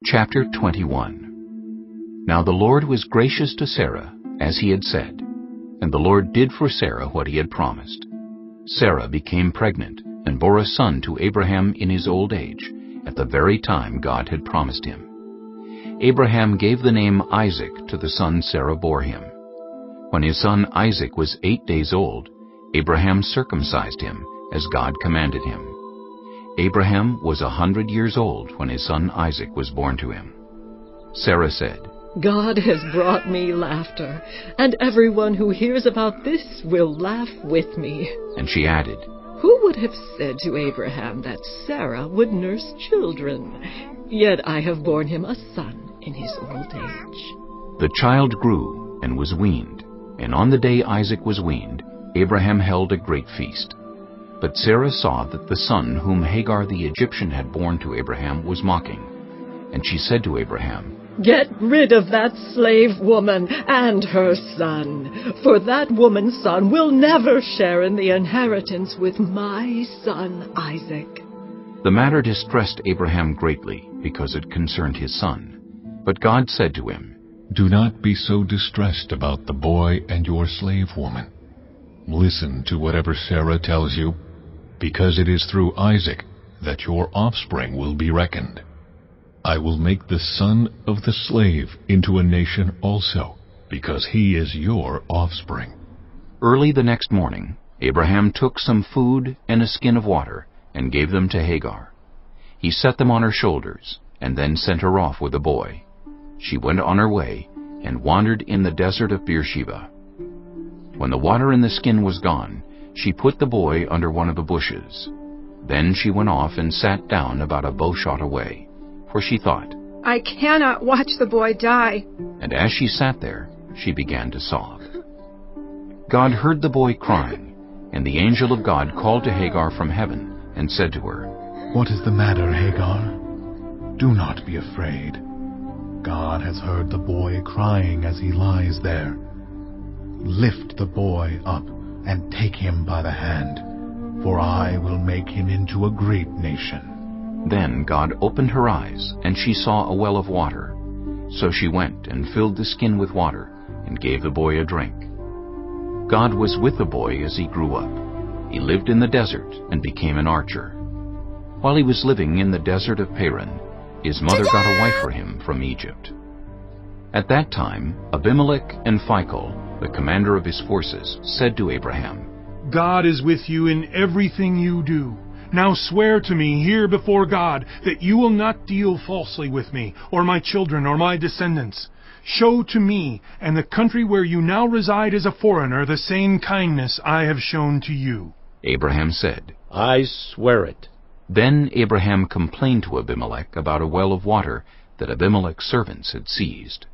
Chapter 21. Now the Lord was gracious to Sarah, as he had said, and the Lord did for Sarah what he had promised. Sarah became pregnant and bore a son to Abraham in his old age, at the very time God had promised him. Abraham gave the name Isaac to the son Sarah bore him. When his son Isaac was 8 days old, Abraham circumcised him, as God commanded him. Abraham was 100 years old when his son Isaac was born to him. Sarah said, God has brought me laughter, and everyone who hears about this will laugh with me. And she added, Who would have said to Abraham that Sarah would nurse children? Yet I have borne him a son in his old age. The child grew and was weaned, and on the day Isaac was weaned, Abraham held a great feast. But Sarah saw that the son whom Hagar the Egyptian had borne to Abraham was mocking. And she said to Abraham, Get rid of that slave woman and her son, for that woman's son will never share in the inheritance with my son Isaac. The matter distressed Abraham greatly, because it concerned his son. But God said to him, Do not be so distressed about the boy and your slave woman. Listen to whatever Sarah tells you, because it is through Isaac that your offspring will be reckoned. I will make the son of the slave into a nation also, because he is your offspring. Early the next morning, Abraham took some food and a skin of water and gave them to Hagar. He set them on her shoulders and then sent her off with the boy. She went on her way and wandered in the desert of Beersheba. When the water in the skin was gone, she put the boy under one of the bushes. Then she went off and sat down about a bowshot away, for she thought, I cannot watch the boy die. And as she sat there, she began to sob. God heard the boy crying, and the angel of God called to Hagar from heaven and said to her, What is the matter, Hagar? Do not be afraid. God has heard the boy crying as he lies there. Lift the boy up and take him by the hand, for I will make him into a great nation. Then God opened her eyes, and she saw a well of water. So she went and filled the skin with water, and gave the boy a drink. God was with the boy as he grew up. He lived in the desert and became an archer. While he was living in the desert of Paran, his mother got a wife for him from Egypt. At that time, Abimelech and Phicol, the commander of his forces, said to Abraham, God is with you in everything you do. Now swear to me here before God that you will not deal falsely with me, or my children, or my descendants. Show to me and the country where you now reside as a foreigner the same kindness I have shown to you. Abraham said, I swear it. Then Abraham complained to Abimelech about a well of water that Abimelech's servants had seized.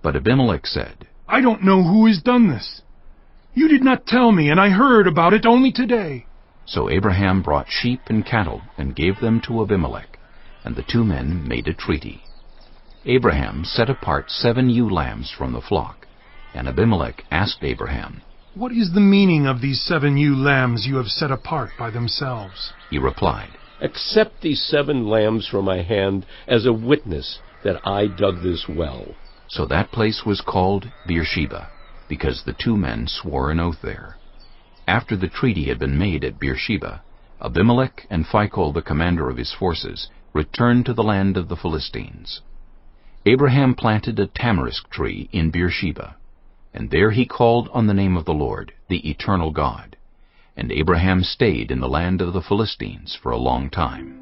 But Abimelech said, I don't know who has done this. You did not tell me, and I heard about it only today. So Abraham brought sheep and cattle and gave them to Abimelech, and the two men made a treaty. Abraham set apart 7 ewe lambs from the flock, and Abimelech asked Abraham, What is the meaning of these 7 ewe lambs you have set apart by themselves? He replied, Accept these 7 lambs from my hand as a witness that I dug this well. So that place was called Beersheba, because the two men swore an oath there. After the treaty had been made at Beersheba, Abimelech and Phicol, the commander of his forces, returned to the land of the Philistines. Abraham planted a tamarisk tree in Beersheba, and there he called on the name of the Lord, the eternal God. And Abraham stayed in the land of the Philistines for a long time.